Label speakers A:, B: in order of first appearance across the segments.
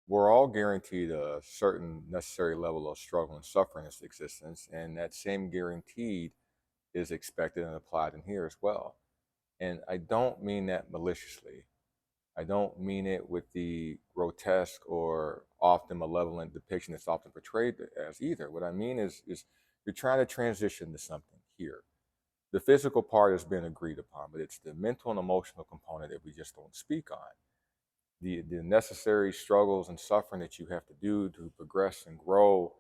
A: we're all guaranteed a certain necessary level of struggle and suffering in this existence, and that same guaranteed is expected and applied in here as well. And I don't mean that maliciously. I don't mean it with the grotesque or often malevolent depiction that's often portrayed as either. What I mean is you're trying to transition to something here. The physical part has been agreed upon, but it's the mental and emotional component that we just don't speak on. The necessary struggles and suffering that you have to do to progress and grow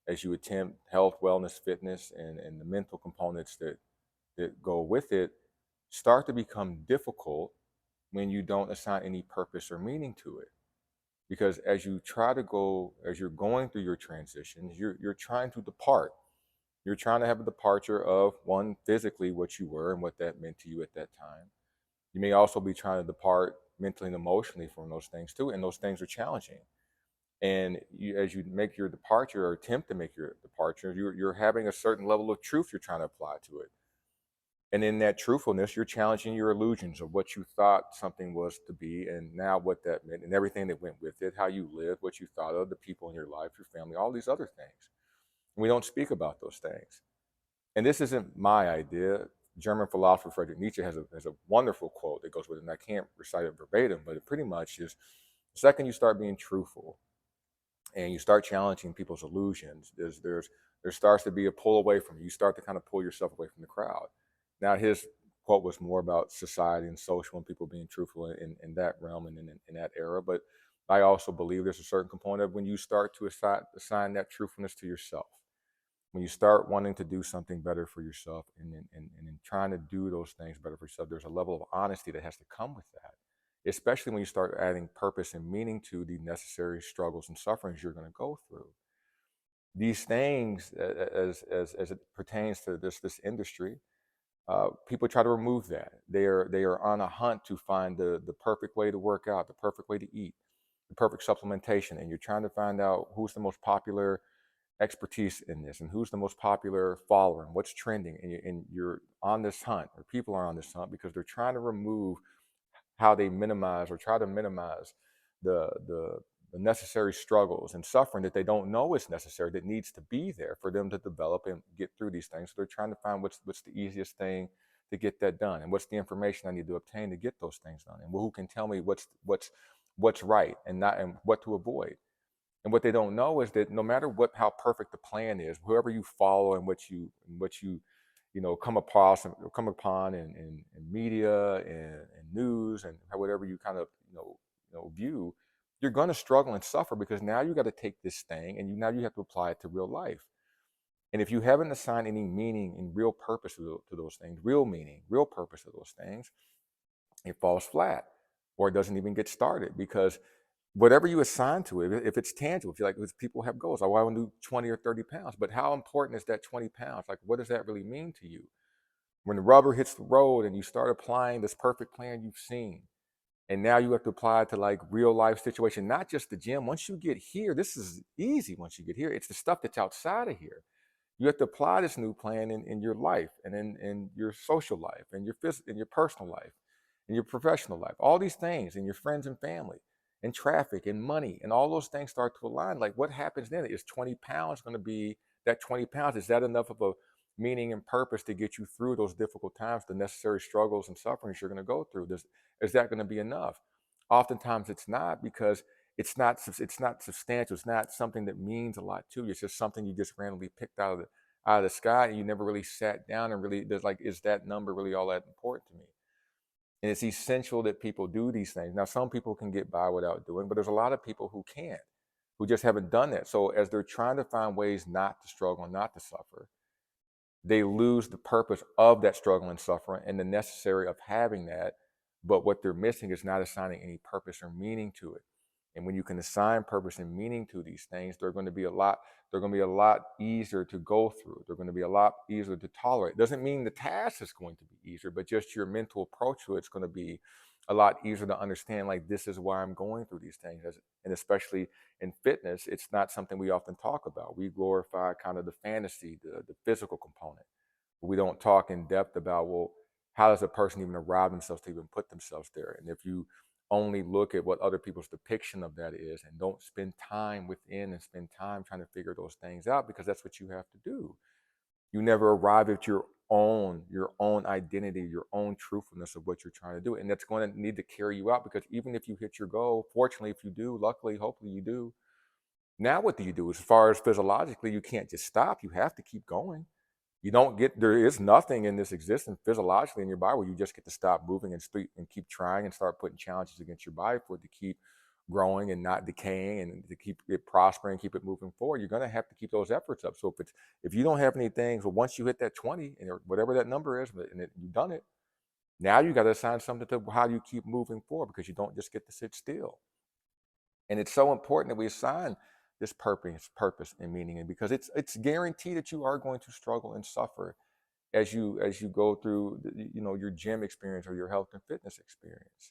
A: as you attempt health, wellness, fitness, and the mental components that go with it start to become difficult when you don't assign any purpose or meaning to it. Because as you're going through your transitions, you're trying to depart. You're trying to have a departure of one, physically what you were and what that meant to you at that time. You may also be trying to depart mentally and emotionally from those things too, and those things are challenging. And as you make your departure or attempt to make your departure, you're having a certain level of truth you're trying to apply to it. And in that truthfulness, you're challenging your illusions of what you thought something was to be, and now what that meant, and everything that went with it, how you lived, what you thought of, the people in your life, your family, all these other things. And we don't speak about those things. And this isn't my idea. German philosopher Friedrich Nietzsche has a wonderful quote that goes with it, and I can't recite it verbatim, but it pretty much is the second you start being truthful and you start challenging people's illusions, there starts to be a pull away from you. You start to kind of pull yourself away from the crowd. Now, his quote was more about society and social and people being truthful in that realm and in that era. But I also believe there's a certain component of when you start to assign that truthfulness to yourself, when you start wanting to do something better for yourself and in trying to do those things better for yourself, there's a level of honesty that has to come with that, especially when you start adding purpose and meaning to the necessary struggles and sufferings you're going to go through. These things, as it pertains to this industry, people try to remove that. They are on a hunt to find the perfect way to work out, the perfect way to eat, the perfect supplementation, and you're trying to find out who's the most popular expertise in this and who's the most popular follower and what's trending, and you're on this hunt, or people are on this hunt because they're trying to remove how they minimize or try to minimize the the the necessary struggles and suffering that they don't know is necessary, that needs to be there for them to develop and get through these things. So they're trying to find what's the easiest thing to get that done, and what's the information I need to obtain to get those things done, and who can tell me what's right and not, and what to avoid. And what they don't know is that no matter how perfect the plan is, whoever you follow and what you come across and come upon in media and news and whatever you kind of view, you're going to struggle and suffer, because now you got to take this thing and now you have to apply it to real life. And if you haven't assigned any meaning and real purpose to those things, real meaning, real purpose to those things, it falls flat, or it doesn't even get started, because whatever you assign to it, if it's tangible, if you like, if people have goals, I want to do 20 or 30 pounds, but how important is that 20 pounds? Like, what does that really mean to you? When the rubber hits the road and you start applying this perfect plan you've seen, and now you have to apply it to like real life situation, not just the gym. Once you get here, this is easy. Once you get here, it's the stuff that's outside of here. You have to apply this new plan in your life and in your social life and in your personal life and your professional life, all these things, and your friends and family and traffic and money, and all those things start to align. Like, what happens then? Is 20 pounds going to be that 20 pounds? Is that enough of a meaning and purpose to get you through those difficult times, the necessary struggles and sufferings you're going to go through? Is that going to be enough? Oftentimes it's not, because it's not substantial. It's not something that means a lot to you. It's just something you just randomly picked out of the sky, and you never really sat down and really, there's like, is that number really all that important to me? And it's essential that people do these things. Now, some people can get by without doing, but there's a lot of people who can't, who just haven't done that. So as they're trying to find ways not to struggle and not to suffer, they lose the purpose of that struggle and suffering and the necessary of having that. But what they're missing is not assigning any purpose or meaning to it. And when you can assign purpose and meaning to these things, they're going to be a lot easier to go through. They're going to be a lot easier to tolerate. Doesn't mean the task is going to be easier, but just your mental approach to it's going to be a lot easier to understand, like, this is why I'm going through these things. And especially in fitness, it's not something we often talk about. We glorify kind of the fantasy, the physical component. But we don't talk in depth about, well, how does a person even arrive themselves to even put themselves there? And if you only look at what other people's depiction of that is, and don't spend time within and spend time trying to figure those things out, because that's what you have to do. You never arrive at your own identity, your own truthfulness of what you're trying to do, and that's going to need to carry you out, because even if you hit your goal, fortunately, if you do, luckily, hopefully you do, now what do you do? As far as physiologically, you can't just stop. You have to keep going. You don't get, there is nothing in this existence physiologically in your body where you just get to stop moving and keep trying and start putting challenges against your body for it to keep growing and not decaying, and to keep it prospering, keep it moving forward. You're going to have to keep those efforts up. So if you don't have any things, well, once you hit that 20 and whatever that number is, and you've done it, now you got to assign something to how you keep moving forward, because you don't just get to sit still. And it's so important that we assign this purpose and meaning, and because it's guaranteed that you are going to struggle and suffer as you go through your gym experience or your health and fitness experience.